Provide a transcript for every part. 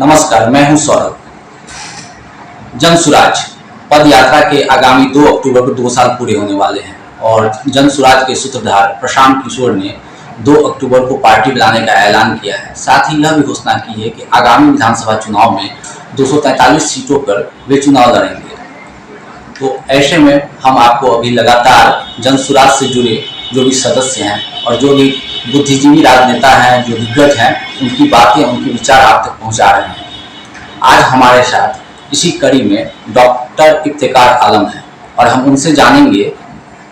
नमस्कार, मैं हूं सौरभ। जन सुराज पद यात्रा के आगामी 2 अक्टूबर को 2 साल पूरे होने वाले हैं और जन सुराज के सूत्रधार प्रशांत किशोर ने 2 अक्टूबर को पार्टी बनाने का ऐलान किया है। साथ ही यह भी घोषणा की है कि आगामी विधानसभा चुनाव में 243 सीटों पर वे चुनाव लड़ेंगे। तो ऐसे में हम आपको अभी लगातार जन सुराज से जुड़े जो भी सदस्य हैं और जो भी बुद्धिजीवी राजनेता हैं, जो दिग्गज हैं, उनकी बातें, उनके विचार आप तक पहुंचा रहे हैं। आज हमारे साथ इसी कड़ी में डॉक्टर इफ्तिकार आलम है और हम उनसे जानेंगे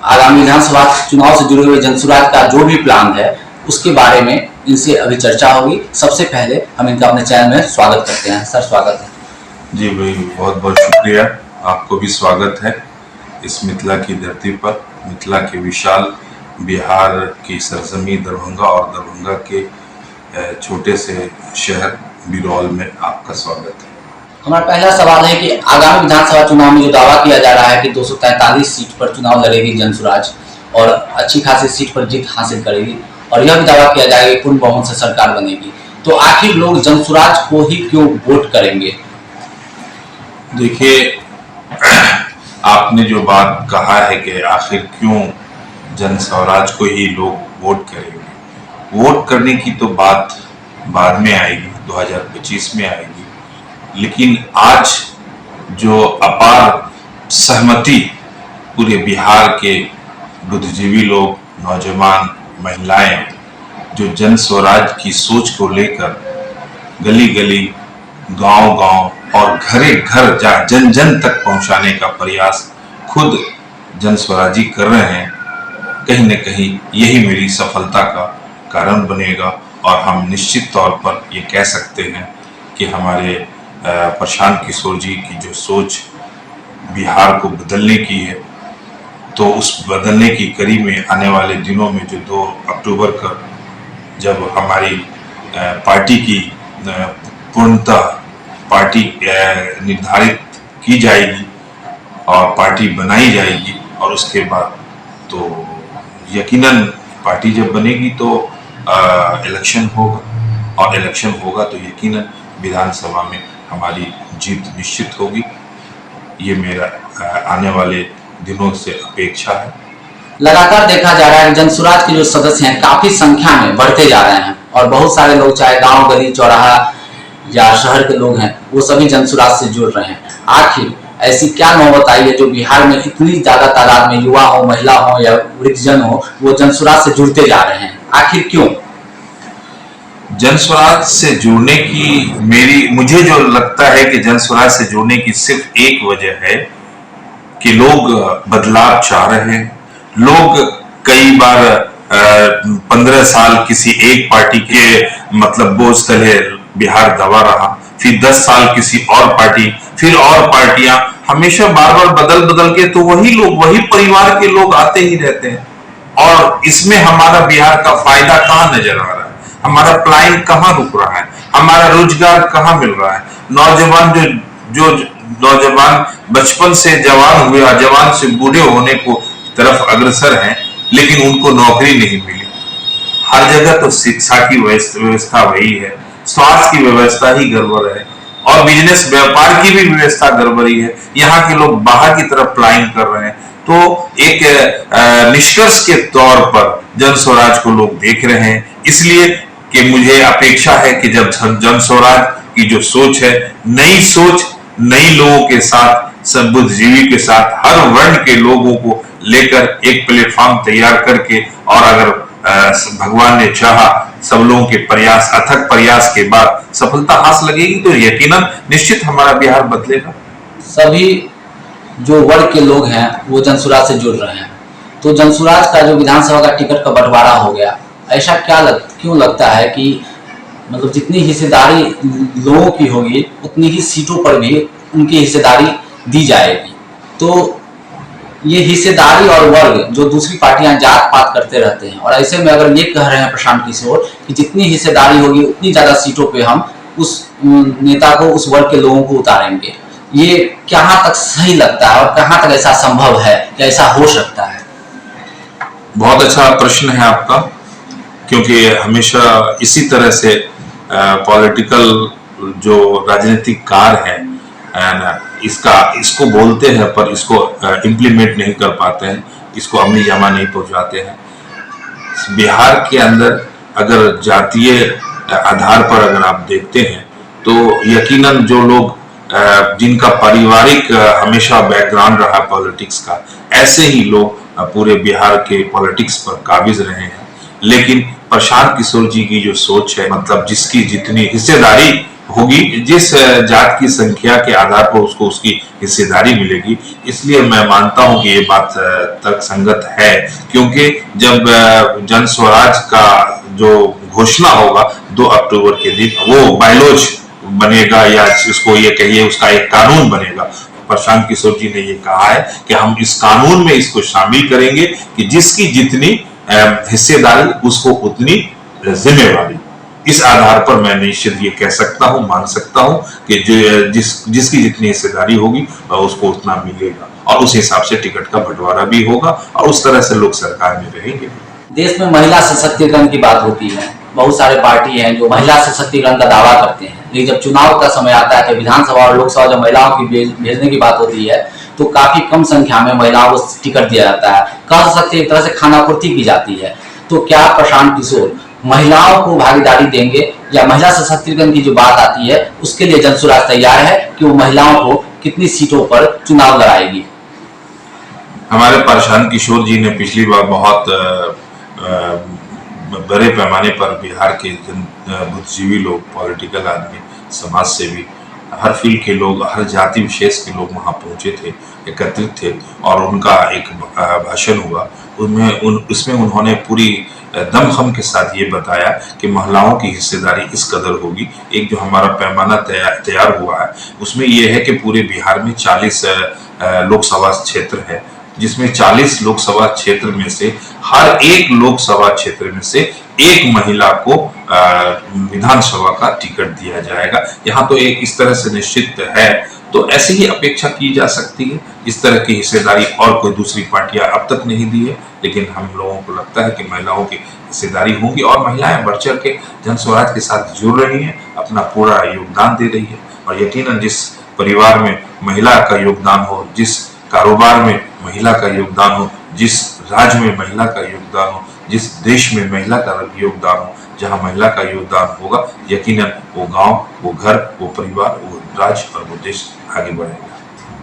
आगामी विधानसभा चुनाव से जुड़े हुए जनसुराज का जो भी प्लान है उसके बारे में इनसे अभी चर्चा होगी। सबसे पहले हम इनका अपने चैनल में स्वागत करते हैं। सर, स्वागत है। जी भाई, बहुत बहुत शुक्रिया। आपको भी स्वागत है इस मिथिला की धरती पर, मिथिला के विशाल बिहार की सरजमी दरभंगा और दरभंगा के छोटे से शहर बिरौल में आपका स्वागत है। हमारा पहला सवाल है कि आगामी विधानसभा चुनाव में जो दावा किया जा रहा है कि 243 सीट पर चुनाव लड़ेगी जनसुराज और अच्छी खासी सीट पर जीत हासिल करेगी और यह भी दावा किया जाएगा कि पूर्ण बहुमत से सरकार बनेगी, तो आखिर लोग जनसुराज को ही क्यों वोट करेंगे? देखिए, आपने जो बात कहा है कि आखिर क्यों जन स्वराज को ही लोग वोट करेंगे, वोट करने की तो बात बाद में आएगी, 2025 में आएगी। लेकिन आज जो अपार सहमति पूरे बिहार के बुद्धिजीवी लोग, नौजवान, महिलाएं जो जन स्वराज की सोच को लेकर गली गली, गांव गांव और घरे घर जन जन तक पहुंचाने का प्रयास खुद जन स्वराजी कर रहे हैं, कहीं न कहीं यही मेरी सफलता का कारण बनेगा। और हम निश्चित तौर पर ये कह सकते हैं कि हमारे प्रशांत किशोर जी की जो सोच बिहार को बदलने की है, तो उस बदलने की कड़ी में आने वाले दिनों में जो 2 अक्टूबर का जब हमारी पार्टी की पूर्णतः पार्टी निर्धारित की जाएगी और पार्टी बनाई जाएगी और उसके बाद तो यकीनन पार्टी जब बनेगी तो इलेक्शन होगा और इलेक्शन होगा तो यकीनन विधानसभा में हमारी जीत निश्चित होगी। ये मेरा आने वाले दिनों से अपेक्षा है। लगातार देखा जा रहा है जनसुराज के जो सदस्य हैं काफी संख्या में बढ़ते जा रहे हैं और बहुत सारे लोग, चाहे गांव गली चौराहा या शहर के लोग हैं, वो सभी जनसुराज से जुड़ रहे हैं। आखिर ऐसी क्या नौबत आई है जो बिहार में इतनी ज्यादा तादाद में युवा हो, महिला हो या वृद्धजन हो, वो जनसुराज से जुड़ते जा रहे हैं? आखिर क्यों? जनस्वराज से जुड़ने की मुझे जो लगता है कि जनस्वराज से जुड़ने की सिर्फ एक वजह है कि लोग बदलाव चाह रहे हैं। लोग कई बार 15 साल किसी एक पार्टी के मतलब बोझ तले बिहार दबा रहा, फिर 10 साल किसी और पार्टी, फिर और पार्टियां, हमेशा बार बार बदल के तो वही लोग, वही परिवार के लोग आते ही रहते हैं। और इसमें हमारा बिहार का फायदा कहाँ नजर आ रहा है? हमारा पलायन कहाँ रुक रहा है? हमारा रोजगार कहाँ मिल रहा है? नौजवान जो नौजवान बचपन से जवान हुए और जवान से बूढ़े होने को तरफ अग्रसर हैं, लेकिन उनको नौकरी नहीं मिली। हर जगह तो शिक्षा की व्यवस्था वही है, स्वास्थ्य की व्यवस्था ही गड़बड़ है और बिजनेस व्यापार की भी व्यवस्था गड़बड़ी है। यहाँ के लोग बाहर की तरफ पलायन कर रहे हैं। तो एक निष्कर्ष के तौर पर जन स्वराज को लोग देख रहे हैं, इसलिए कि मुझे अपेक्षा है कि जब जन स्वराज की जो सोच है, नई सोच, नई लोगों के साथ, सब बुद्धिजीवी के साथ, हर वर्ण के लोगों को लेकर एक प्लेटफॉर्म तैयार करके, और अगर भगवान ने चाहा सब लोगों के प्रयास, अथक प्रयास के बाद सफलता हासिल लगेगी तो यकीनन निश्चित हमारा बिहार बदलेगा। सभी जो वर्ग के लोग हैं वो जनसुराज से जुड़ रहे हैं, तो जनसुराज का जो विधानसभा का टिकट का बंटवारा हो गया, ऐसा क्यों लगता है कि मतलब जितनी हिस्सेदारी लोगों की होगी उतनी ही सीटों पर भी उनकी हिस्सेदारी दी जाएगी? तो ये हिस्सेदारी और वर्ग जो दूसरी पार्टियां जात पात करते रहते हैं, और ऐसे में अगर ये कह रहे हैं प्रशांत किशोर कि जितनी हिस्सेदारी होगी उतनी ज्यादा सीटों पे हम उस नेता को, उस वर्ग के लोगों को उतारेंगे, ये कहाँ तक सही लगता है और कहाँ तक ऐसा संभव है कि ऐसा हो सकता है? बहुत अच्छा प्रश्न है आपका, क्योंकि हमेशा इसी तरह से पॉलिटिकल जो राजनीतिक कार है इसको बोलते हैं पर इसको इम्प्लीमेंट नहीं कर पाते हैं, इसको अमली जामा नहीं पहुंचाते हैं। बिहार के अंदर अगर जातीय आधार पर अगर आप देखते हैं तो यकीनन जो लोग जिनका पारिवारिक हमेशा बैकग्राउंड रहा पॉलिटिक्स का, ऐसे ही लोग पूरे बिहार के पॉलिटिक्स पर काबिज रहे हैं। लेकिन प्रशांत किशोर जी की जो सोच है, मतलब जिसकी जितनी हिस्सेदारी होगी, जिस जात की संख्या के आधार पर उसको उसकी हिस्सेदारी मिलेगी, इसलिए मैं मानता हूं कि ये बात तर्कसंगत है। क्योंकि जब जन स्वराज का जो घोषणा होगा 2 अक्टूबर के दिन, वो बायलॉज बनेगा या इसको ये कहिए उसका एक कानून बनेगा। प्रशांत किशोर जी ने ये कहा है कि हम इस कानून में इसको शामिल करेंगे कि जिसकी जितनी हिस्सेदारी उसको उतनी जिम्मेवारी। इस आधार पर मैं निश्चित ये कह सकता हूं, मान सकता हूं कि जिसकी जितनी हिस्सेदारी होगी उसको उतना मिलेगा और उस हिसाब से टिकट का बंटवारा भी होगा और उस तरह से लोग सरकार में रहेंगे। देश में महिला सशक्तिकरण की बात होती है, बहुत सारे पार्टी हैं जो महिला सशक्तिकरण का दावा करते हैं, लेकिन जब चुनाव का समय आता है तो विधानसभा और लोकसभा जब महिलाओं की भेजने की बात होती है तो काफी कम संख्या में महिलाओं को टिकट दिया जाता है। कह सकते हैं एक तरह से खानापूर्ति की जाती है। तो क्या प्रशांत किशोर महिलाओं को भागीदारी देंगे, या महिला सशक्तिकरण की जो बात आती है उसके लिए जनसुराज तैयार है कि वो महिलाओं को कितनी सीटों पर चुनाव लड़ाएगी? हमारे प्रशांत किशोर जी ने पिछली बार बहुत बड़े पैमाने पर बिहार के बुद्धिजीवी लोग, पॉलिटिकल आदमी, समाज सेवी, हर फील्ड के लोग, हर जाति विशेष के लोग वहां पहुंचे थे, एकत्रित थे और उनका एक भाषण हुआ। उसमें उन्होंने पूरी दमखम के साथ ये बताया कि महिलाओं की हिस्सेदारी इस कदर होगी। एक जो हमारा पैमाना तैयार हुआ है उसमें यह है कि पूरे बिहार में 40 लोकसभा क्षेत्र है, जिसमें 40 लोकसभा क्षेत्र में से हर एक लोकसभा क्षेत्र में से एक महिला को विधानसभा का टिकट दिया जाएगा। यहाँ तो एक इस तरह से निश्चित है, तो ऐसे ही अपेक्षा की जा सकती है। इस तरह की हिस्सेदारी और कोई दूसरी पार्टियां अब तक नहीं दी है, लेकिन हम लोगों को लगता है कि महिलाओं की हिस्सेदारी होगी और महिलाएं बढ़ चढ़ के जन स्वराज के साथ जुड़ रही हैं, अपना पूरा योगदान दे रही है। और यकीनन जिस परिवार में महिला का योगदान हो, जिस कारोबार में महिला का योगदान हो, जिस राज्य में महिला का योगदान हो, जिस देश में महिला का योगदान हो, जहां महिला का योगदान होगा, यकीनन वो गांव, वो घर, वो परिवार, वो राज्य और वो देश आगे बढ़ेगा।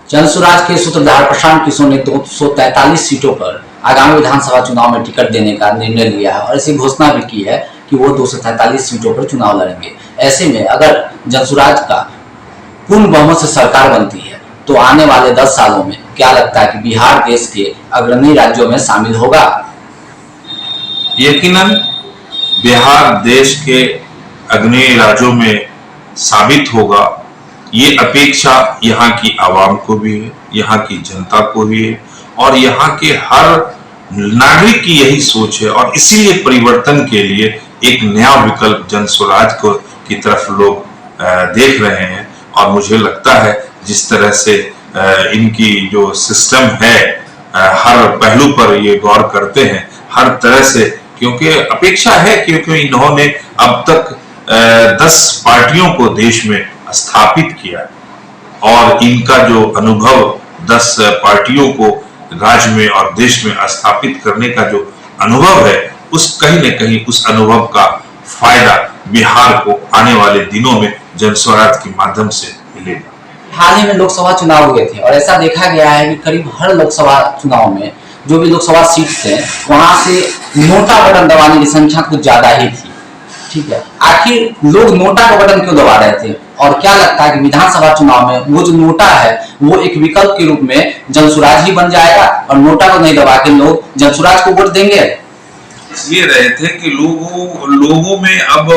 जनसुराज के सूत्रधार प्रशांत किशोर ने 243 सीटों पर आगामी विधानसभा चुनाव में टिकट देने का निर्णय लिया है और ऐसी घोषणा भी की है कि वो 243 सीटों पर चुनाव लड़ेंगे। ऐसे में अगर जनसुराज का पूर्ण बहुमत से सरकार बनती है तो आने वाले 10 सालों में क्या लगता है कि बिहार देश के अग्रणी राज्यों में शामिल होगा? यकीनन बिहार देश के अग्रणी राज्यों में साबित होगा। ये अपेक्षा यहाँ की आवाम को भी है, यहाँ की जनता को भी है और यहाँ के हर नागरिक की यही सोच है। और इसीलिए परिवर्तन के लिए एक नया विकल्प जनसुराज को की तरफ लोग देख रहे हैं। और मुझे लगता है जिस तरह से इनकी जो सिस्टम है, हर पहलू पर ये गौर करते हैं, हर तरह से, क्योंकि अपेक्षा है, क्योंकि इन्होंने अब तक 10 पार्टियों को देश में स्थापित किया और इनका जो अनुभव 10 पार्टियों को राज्य में और देश में स्थापित करने का जो अनुभव है, उस कहीं न कहीं उस अनुभव का फायदा बिहार को आने वाले दिनों में जनस्वराज के माध्यम से मिलेगा। हाल ही में लोकसभा चुनाव हुए थे और ऐसा देखा गया है कि करीब हर लोकसभा चुनाव में जो भी लोकसभा सीट थे वहां से नोटा बटन दबाने की संख्या कुछ ज्यादा ही थी। ठीक है, आखिर लोग नोटा का बटन क्यों दबा रहे थे और क्या लगता है कि विधानसभा चुनाव में वो जो नोटा है वो एक विकल्प के रूप में जनसुराज ही बन जाएगा और नोटा को नहीं दबा के लोग जनसुराज को वोट देंगे? इसलिए रहे थे कि लोगों में अब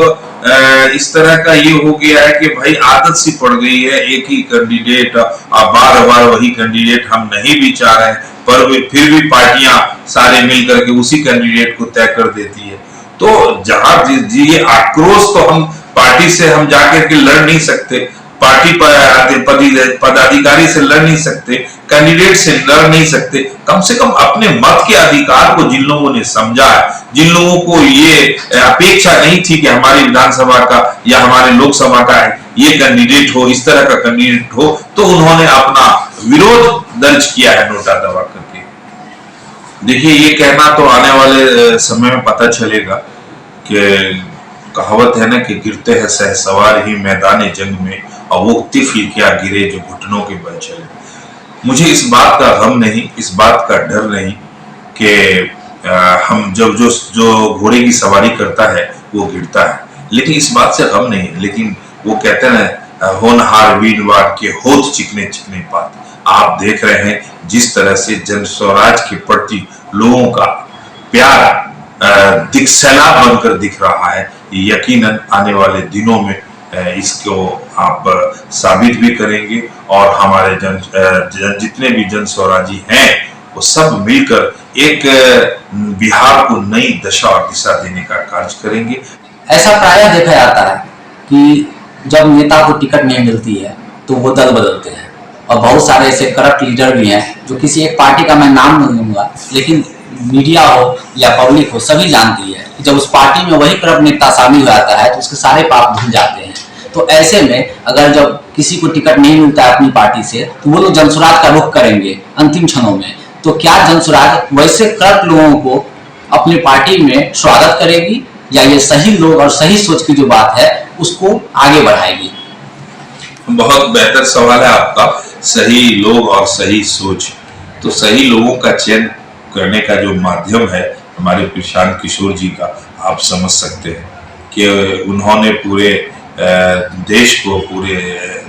इस तरह का ये हो गया है कि भाई आदत सी पड़ गई है, एक ही कैंडिडेट, बार बार वही कैंडिडेट हम नहीं भी चाह रहे हैं पर फिर भी पार्टियां सारे मिलकर के उसी कैंडिडेट को तय कर देती है। तो जहां ये आक्रोश तो हम पार्टी से हम जाकर के लड़ नहीं सकते, पार्टी पदाधिकारी से लड़ नहीं सकते, कैंडिडेट से लड़ नहीं सकते, कम से कम अपने मत के अधिकार को जिन लोगों ने समझा है, जिन लोगों को ये अपेक्षा नहीं थी कि हमारी विधानसभा का या हमारे लोकसभा का ये कैंडिडेट हो, इस तरह का कैंडिडेट हो, तो उन्होंने अपना विरोध दर्ज किया है नोटा दबा करके। देखिए, ये कहना तो आने वाले समय में पता चलेगा कि कहावत है ना कि गिरते हैं सहसवार ही मैदान जंग में, और वो तिफल क्या गिरे जो घुटनों के बल चले। मुझे इस बात का गम नहीं, इस बात का डर नहीं कि हम जब जो घोड़े की सवारी करता है वो गिरता है, लेकिन इस बात से गम नहीं। लेकिन वो कहते हैं होनहार वीरवार के होठ चिकने चिकने पात। आप देख रहे हैं जिस तरह से जन स्वराज के प्रति लोगों का प्यार सैलाब बनकर दिख रहा है। यकीनन आने वाले दिनों में इसको आप साबित भी करेंगे, और हमारे जितने भी जन स्वराजी हैं वो सब मिलकर एक बिहार को नई दशा और दिशा देने का कार्य करेंगे। ऐसा प्रायः देखा जाता है कि जब नेता को टिकट नहीं मिलती है तो वो दल बदलते हैं, और बहुत सारे ऐसे करप्ट लीडर भी हैं जो किसी एक पार्टी का मैं नाम नहीं लूंगा, लेकिन मीडिया हो या पब्लिक हो सभी जानती है कि जब उस पार्टी में वही करप्ट नेता शामिल हो जाता है तो उसके सारे पाप धुल जाते हैं। तो ऐसे में अगर जब किसी को टिकट नहीं मिलता है अपनी पार्टी से, तो वो लोग जनसुराज का रुख करेंगे अंतिम क्षणों में। तो क्या जनसुराज वैसे करप्ट लोगों को अपनी पार्टी में स्वागत करेगी, या ये सही लोग और सही सोच की जो बात है उसको आगे बढ़ाएगी? बहुत बेहतर सवाल है आपका। सही लोग और सही सोच, तो सही लोगों का चयन करने का जो माध्यम है हमारे प्रशांत किशोर जी का, आप समझ सकते हैं कि उन्होंने पूरे देश को पूरे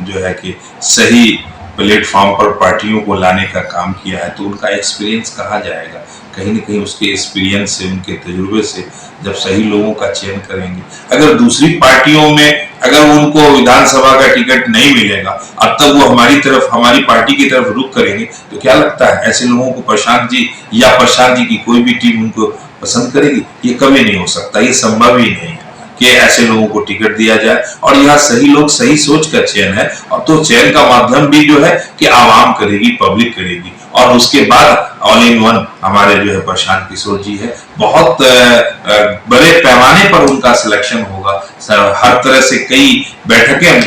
जो है कि सही प्लेटफॉर्म पर पार्टियों को लाने का काम किया है। तो उनका एक्सपीरियंस कहा जाएगा, कहीं न कहीं उसके एक्सपीरियंस से, उनके तजुर्बे से जब सही लोगों का चयन करेंगे। अगर दूसरी पार्टियों में अगर उनको विधानसभा का टिकट नहीं मिलेगा, अब तक वो हमारी पार्टी की तरफ रुख करेंगे, तो क्या लगता है ऐसे लोगों को प्रशांत जी या प्रशांत जी की कोई भी टीम उनको पसंद करेगी? ये कभी नहीं हो सकता, ये संभव ही नहीं है कि ऐसे लोगों को टिकट दिया जाए। और यहाँ सही लोग सही सोच का चयन है, और तो चयन का माध्यम भी जो है कि आवाम करेगी, पब्लिक करेगी, और उसके बाद ऑल इन वन हमारे जो है प्रशांत किशोर जी है। बहुत बड़े पैमाने पर उनका सिलेक्शन होगा, हर तरह से कई बैठकें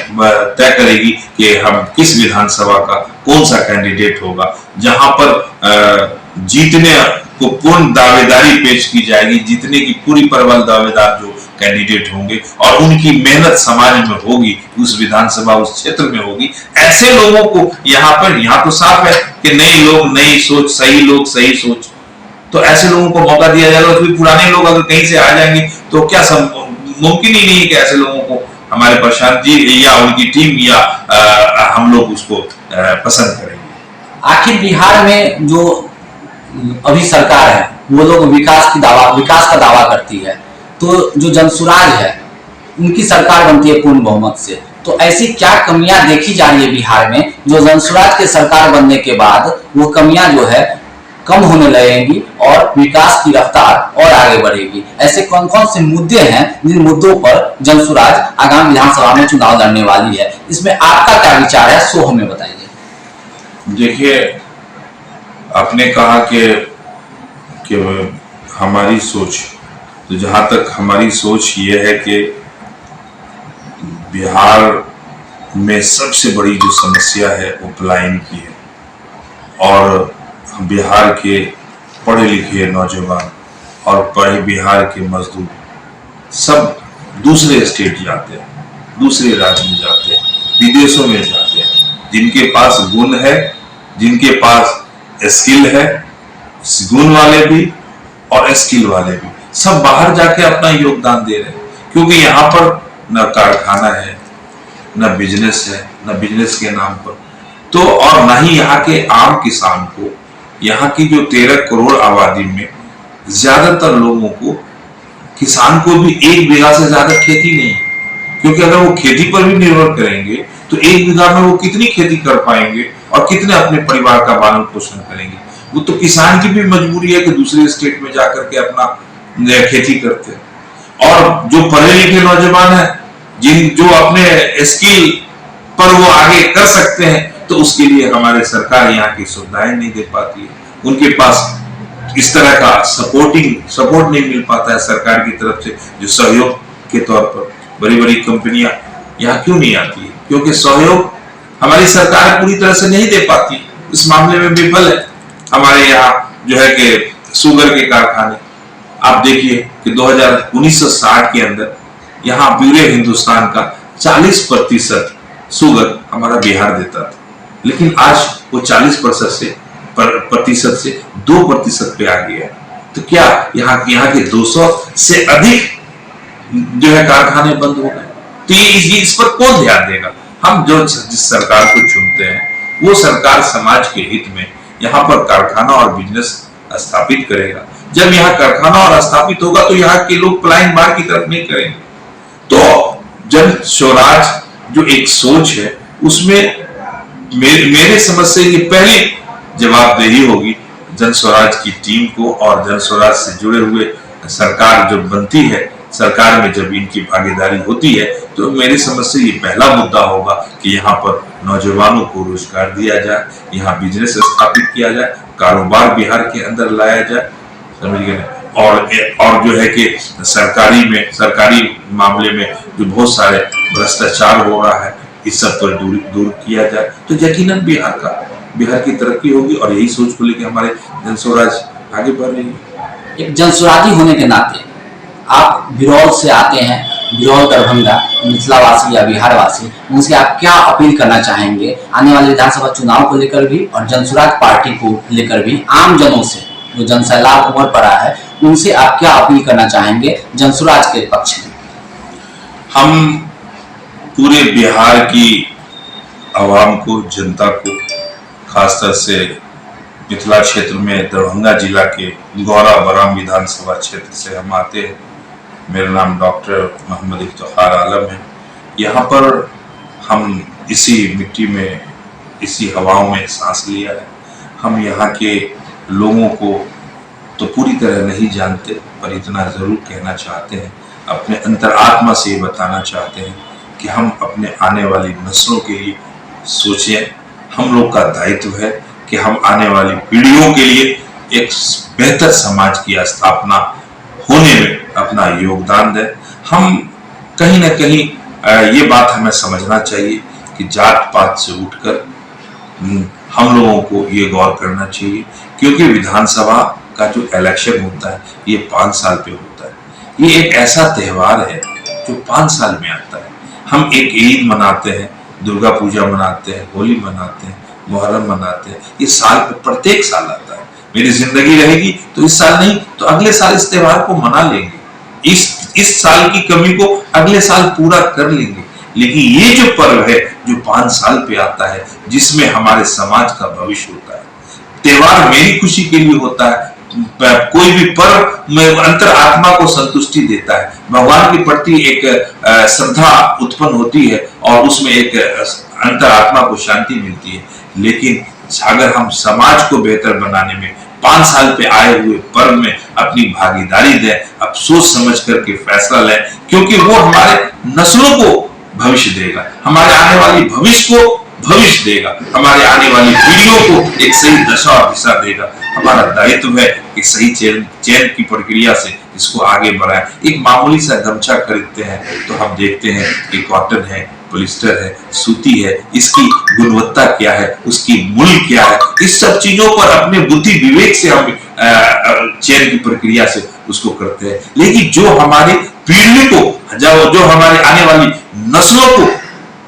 तय करेगी कि हम किस विधानसभा का कौन सा कैंडिडेट होगा, जहां पर जीतने को पूर्ण दावेदारी पेश की जाएगी, जीतने की पूरी प्रबल दावेदार जो कैंडिडेट होंगे, और उनकी मेहनत समाज में होगी, उस विधानसभा उस क्षेत्र में होगी। ऐसे लोगों को यहाँ तो साफ है कि नए लोग नई सोच, सही लोग सही सोच, तो ऐसे लोगों को मौका दिया जाएगा। तो पुराने लोग अगर कहीं से आ जाएंगे तो क्या मुमकिन ही नहीं है कि ऐसे लोगों को हमारे प्रशांत जी या उनकी टीम या हम लोग उसको पसंद करेंगे। आखिर बिहार में जो अभी सरकार है वो लोग विकास का दावा करती है, तो जो जनसुराज है उनकी सरकार बनती है पूर्ण बहुमत से। तो ऐसी क्या कमियां देखी जा रही है बिहार में जो जनसुराज के सरकार बनने के बाद वो कमियां जो है कम होने लगेंगी और विकास की रफ्तार और आगे बढ़ेगी? ऐसे कौन कौन से मुद्दे हैं जिन मुद्दों पर जनसुराज आगामी विधानसभा में चुनाव लड़ने वाली है? इसमें आपका क्या विचार है, सो हमें बताइए। देखिए, आपने कहा कि हमारी सोच, तो जहां तक हमारी सोच ये है कि बिहार में सबसे बड़ी जो समस्या है वो पलायन की है, और बिहार के पढ़े लिखे नौजवान और बिहार के मजदूर सब दूसरे स्टेट जाते हैं, दूसरे राज्य में जाते हैं, विदेशों में जाते हैं। जिनके पास गुण है, जिनके पास स्किल है, गुण वाले भी और स्किल वाले भी, सब बाहर जाके अपना योगदान दे रहे हैं, क्योंकि यहाँ पर न कारखाना है, न बिजनेस है, न बिजनेस के नाम पर, तो और न ही यहाँ के आम किसान को, यहाँ की जो 13 करोड़ आबादी में ज्यादातर लोगों को, किसान को भी 1 बीघा से ज्यादा खेती नहीं है, क्योंकि अगर वो खेती पर भी निर्भर करेंगे तो 1 बीघा में वो कितनी खेती कर पाएंगे और कितने अपने परिवार का पालन पोषण करेंगे? वो तो किसान की भी मजबूरी है कि दूसरे स्टेट में जाकर के अपना खेती करते हैं। और जो पढ़े लिखे नौजवान है, जो अपने स्किल पर वो आगे कर सकते हैं, तो उसके लिए हमारे सरकार यहाँ की सुविधाएं नहीं दे पाती है, उनके पास इस तरह का सपोर्ट नहीं मिल पाता है सरकार की तरफ से, जो सहयोग के तौर पर बड़ी बड़ी कंपनियां यहाँ क्यों नहीं आती है, क्योंकि सहयोग हमारी सरकार पूरी तरह से नहीं दे पाती, इस मामले में विफल है। हमारे यहाँ जो है कि शुगर के कारखाने, आप देखिए कि 1960 के अंदर यहाँ पूरे हिंदुस्तान का 40% शुगर हमारा बिहार देता था, लेकिन आज वो 40% से 2% पे आ गया। तो क्या यहाँ के 200 से अधिक जो है कारखाने बंद हो गए? तो इस पर कौन ध्यान देगा? हम जिस सरकार को चुनते हैं वो सरकार समाज के हित में यहाँ पर कारखाना और बिजनेस स्थापित करेगा। जब यहाँ कारखाना और स्थापित होगा तो यहाँ के लोग पलायन बाहर की तरफ नहीं करेंगे। तो जन स्वराज जो एक सोच है, उसमें मेरे समझ से ये पहली जवाबदेही होगी जन स्वराज की टीम को, और जन स्वराज से जुड़े हुए सरकार जब बनती है, सरकार में जब इनकी भागीदारी होती है, तो मेरे समझ से ये पहला मुद्दा होगा कि यहाँ पर नौजवानों को रोजगार दिया जाए, यहाँ बिजनेस स्थापित किया जाए, कारोबार बिहार के अंदर लाया जाए, समझ गए। और जो है कि सरकारी मामले में जो बहुत सारे भ्रष्टाचार हो रहा है, इस सब पर दूर किया जाए, तो यकीनन बिहार की तरक्की होगी। और यही सोच को लेकर हमारे जन स्वराज आगे बढ़ रही है। एक जनस्वराजी होने के नाते आप बिरौल से आते हैं, बिरौल दरभंगा मिथिलावासी या बिहारवासी, उनसे आप क्या अपील करना चाहेंगे आने वाले विधानसभा चुनाव को लेकर भी, और जनस्वराज पार्टी को लेकर भी? आम जनों से जो जनसैलाब उमड़ पड़ा है, उनसे आप क्या अपील करना चाहेंगे जनस्वराज के पक्ष में? हम पूरे बिहार की आवाम को, जनता को, खासतौर से मिथिला क्षेत्र में दरभंगा जिला के गौरा बराम विधानसभा क्षेत्र से हम आते हैं। मेरा नाम डॉक्टर मोहम्मद इफ्तिखार आलम है। यहाँ पर हम इसी मिट्टी में, इसी हवाओं में सांस लिया है। हम यहाँ के लोगों को तो पूरी तरह नहीं जानते, पर इतना जरूर कहना चाहते हैं, अपने अंतरात्मा से ये बताना चाहते हैं कि हम अपने आने वाली नस्लों के लिए सोचें। हम लोग का दायित्व है कि हम आने वाली पीढ़ियों के लिए एक बेहतर समाज की स्थापना होने में अपना योगदान दें। हम कहीं ना कहीं ये बात हमें समझना चाहिए कि जात पात से उठकर हम लोगों को ये गौर करना चाहिए, क्योंकि विधानसभा का जो इलेक्शन होता है ये 5 साल पे होता है। ये एक ऐसा त्योहार है जो 5 साल में आता है। हम एक ईद मनाते हैं, दुर्गा पूजा मनाते हैं, होली मनाते हैं, मुहर्रम मनाते हैं, ये साल पे प्रत्येक साल आता है। मेरी जिंदगी रहेगी तो इस साल नहीं तो अगले साल इस त्योहार को मना लेंगे, इस साल की कमी को अगले साल पूरा कर लेंगे। लेकिन ये जो पर्व है जो 5 साल पे आता है, जिसमें हमारे समाज का भविष्य होता है, त्योहार मेरी खुशी के लिए होता है। कोई भी पर्व में अंतर आत्मा को संतुष्टि देता है, भगवान के प्रति एक श्रद्धा उत्पन्न होती है और उसमें एक अंतर आत्मा को शांति मिलती है। लेकिन अगर हम समाज को बेहतर बनाने में 5 साल पे आए हुए पर्व में अपनी भागीदारी दें, अब सोच समझ करके फैसला लें, क्योंकि वो हमारे नस्लों को भविष्य देगा, हमारे आने वाली भविष्य को भविष्य देगा, हमारे आने वाली पीढ़ियों को एक सही दशा और दिशा देगा। हमारा दायित्व है कि सही चयन की प्रक्रिया से इसको आगे बढ़ाएं। एक मामूली सा गमछा खरीदते हैं तो हम देखते हैं कि कॉटन है, पॉलिस्टर है, सूती है, इसकी गुणवत्ता क्या है, उसकी मूल्य क्या है, इस सब चीजों पर अपने बुद्धि विवेक से हम चयन की प्रक्रिया से उसको करते हैं। लेकिन जो हमारी पीढ़ी को, जो हमारे आने वाली नस्लों को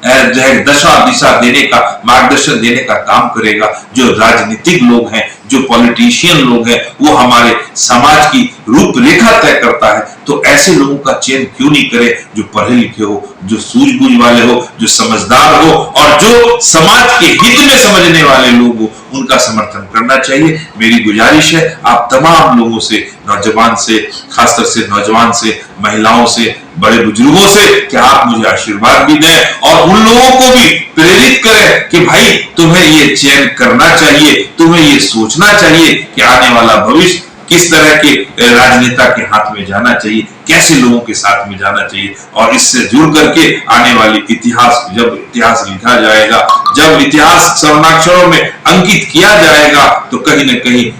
जो है दशा दिशा देने का, मार्गदर्शन देने का काम करेगा, जो राजनीतिक लोग हैं, जो पॉलिटिशियन लोग हैं, वो हमारे समाज की रूपरेखा तय करता है। तो ऐसे लोगों का चयन क्यों नहीं करें जो पढ़े लिखे हो, जो सूझबूझ वाले हो, जो समझदार हो और जो समाज के हित में समझने वाले लोग हो, उनका समर्थन करना चाहिए। मेरी गुजारिश है आप तमाम लोगों से, नौजवान से, खासतौर से नौजवान से, महिलाओं से, बड़े बुजुर्गों से कि आप मुझे आशीर्वाद भी दें और उन लोगों को भी प्रेरित करें कि भाई तुम्हें ये चयन करना चाहिए, तुम्हें ये सोचना चाहिए कि आने वाला भविष्य किस तरह के राजनेता के हाथ में जाना चाहिए, कैसे लोगों के साथ में जाना चाहिए, और इससे जुड़ करके आने वाली इतिहास, जब इतिहास लिखा जाएगा, जब इतिहास स्वर्णाक्षरों में अंकित किया जाएगा, तो कहीं न कहीं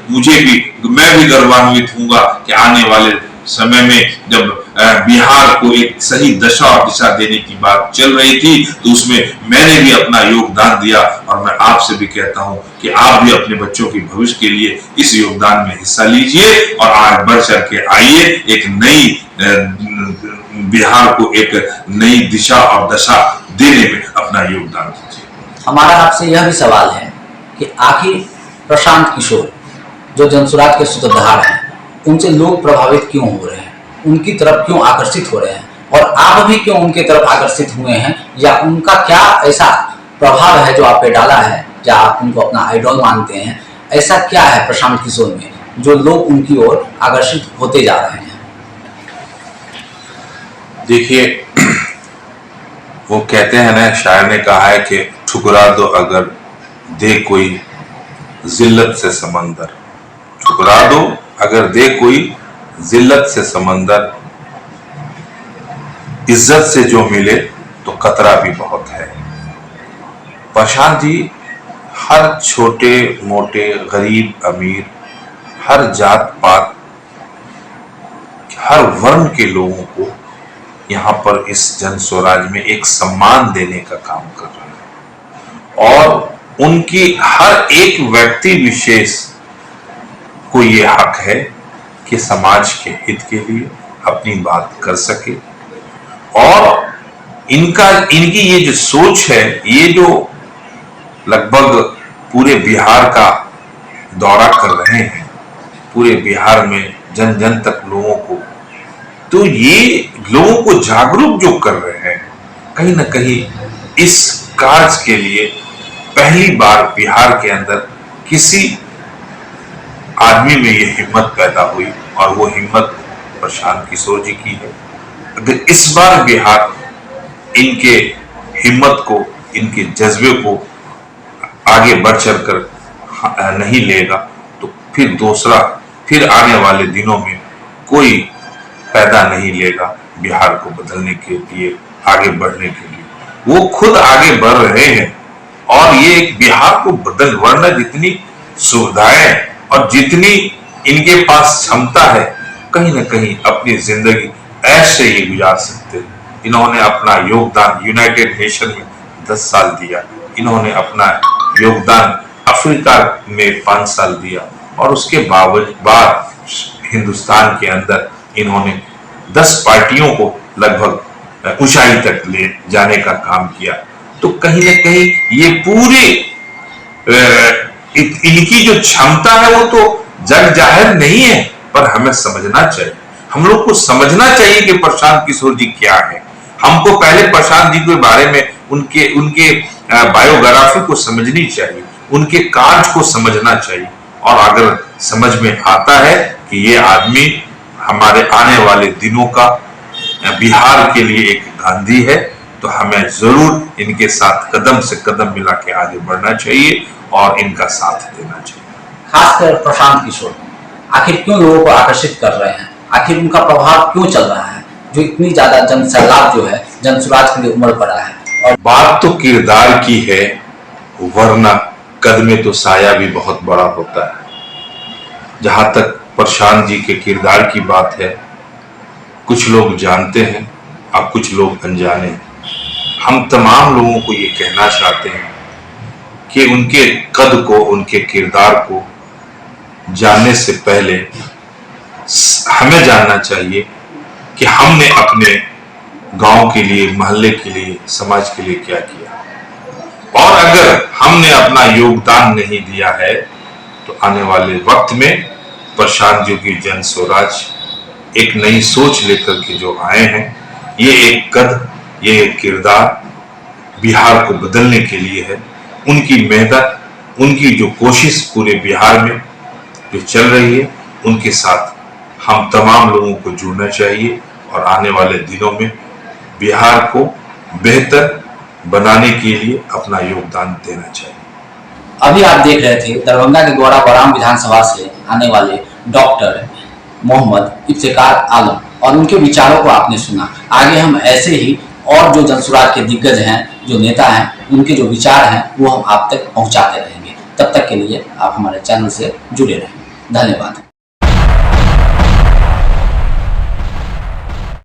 मैं भी गौरवान्वित हूंगा कि आने वाले समय में जब बिहार को एक सही दशा और दिशा देने की बात चल रही थी, तो उसमें मैंने भी अपना योगदान दिया, और मैं आपसे भी कहता हूं कि आप भी अपने बच्चों के भविष्य के लिए इस योगदान में हिस्सा लीजिए और आगे बढ़ चढ़ के आइए, एक नई बिहार को एक नई दिशा और दशा देने में अपना योगदान दीजिए। हमारा आपसे यह भी सवाल है कि आखिर प्रशांत किशोर जो जनसुराज के सूत्रधार हैं, उनसे लोग प्रभावित क्यों हो रहे हैं, उनकी तरफ क्यों आकर्षित हो रहे हैं, और आप भी क्यों उनके तरफ आकर्षित हुए हैं, या उनका क्या ऐसा प्रभाव है जो आप पे डाला है, या आप उनको अपना आइडल मानते हैं, ऐसा क्या है प्रशांत किशोर में जो लोग उनकी ओर आकर्षित होते जा रहे हैं? देखिए, वो कहते हैं ना, शायर ने कहा है कि ठुकरा दो अगर दे कोई जिल्लत से समंदर, ठुकरा दो अगर दे कोई जिल्लत से समंदर, इज्जत से जो मिले तो खतरा भी बहुत है। प्रशांत जी हर छोटे मोटे, गरीब अमीर, हर जात पात, हर वर्ण के लोगों को यहाँ पर इस जन स्वराज में एक सम्मान देने का काम कर रहे हैं, और उनकी हर एक व्यक्ति विशेष को ये हक है कि समाज के हित के लिए अपनी बात कर सके, और इनकी ये जो सोच है, ये जो लगभग पूरे बिहार का दौरा कर रहे हैं, पूरे बिहार में जन जन तक लोगों को, तो ये लोगों को जागरूक जो कर रहे हैं, कहीं ना कहीं इस कार्य के लिए पहली बार बिहार के अंदर किसी आदमी में ये हिम्मत पैदा हुई, और वो हिम्मत प्रशांत किशोर जी की है। अगर इस बार बिहार इनके हिम्मत को, इनके जज्बे को आगे बढ़ चढ़ कर नहीं लेगा, तो फिर आने वाले दिनों में कोई पैदा नहीं लेगा बिहार को बदलने के लिए, आगे बढ़ने के लिए। वो खुद आगे बढ़ रहे हैं, और ये बिहार को वरना जितनी सुविधाएं और जितनी इनके पास क्षमता है, कहीं ना कहीं अपनी जिंदगी ऐसे ही गुजार सकते हैं। इन्होंने अपना योगदान यूनाइटेड नेशन में 10 साल दिया, इन्होंने अपना योगदान अफ्रीका में 5 साल दिया, और उसके बाद हिंदुस्तान के अंदर इन्होंने 10 पार्टियों को लगभग ऊंचाई तक ले जाने का काम किया। तो कहीं ना कहीं ये पूरे इनकी जो क्षमता है वो तो जग जाहिर नहीं है, पर हमें समझना चाहिए, हम लोग को समझना चाहिए कि प्रशांत किशोर जी क्या है। हमको पहले प्रशांत जी के बारे में उनके बायोग्राफी को समझनी चाहिए, उनके कार्य को समझना चाहिए, और अगर समझ में आता है कि ये आदमी हमारे आने वाले दिनों का बिहार के लिए एक गांधी है, तो हमें जरूर इनके साथ कदम से कदम मिला के आगे बढ़ना चाहिए और इनका साथ देना चाहिए। खासकर प्रशांत किशोर आखिर क्यों लोगों को आकर्षित कर रहे हैं, आखिर उनका प्रभाव क्यों चल रहा है, जो इतनी ज्यादा जन सैलाब जो है जनसुराज के लिए उमड़ पड़ा है? और बात तो किरदार की है, वरना कद में तो साया भी बहुत बड़ा होता है। जहां तक प्रशांत जी के किरदार की बात है, कुछ लोग जानते हैं और कुछ लोग अनजाने हैं। हम तमाम लोगों को ये कहना चाहते हैं कि उनके कद को, उनके किरदार को जानने से पहले हमें जानना चाहिए कि हमने अपने गांव के लिए, मोहल्ले के लिए, समाज के लिए क्या किया, और अगर हमने अपना योगदान नहीं दिया है तो आने वाले वक्त में प्रशांत जी की जन स्वराज एक नई सोच लेकर के जो आए हैं, ये एक कद, ये एक किरदार बिहार को बदलने के लिए है। उनकी मेहनत, उनकी जो कोशिश पूरे बिहार में जो चल रही है, उनके साथ हम तमाम लोगों को जुड़ना चाहिए और आने वाले दिनों में बिहार को बेहतर बनाने के लिए अपना योगदान देना चाहिए। अभी आप देख रहे थे दरभंगा के गौड़ा बराम विधानसभा से आने वाले डॉक्टर मोहम्मद इफ्तिकार आलम, और उनके विचारों को आपने सुना। आगे हम ऐसे ही और जो जनसुराज के दिग्गज हैं, जो नेता हैं, उनके जो विचार हैं वो हम आप तक पहुंचाते रहेंगे। तब तक के लिए आप हमारे चैनल से जुड़े रहें। धन्यवाद।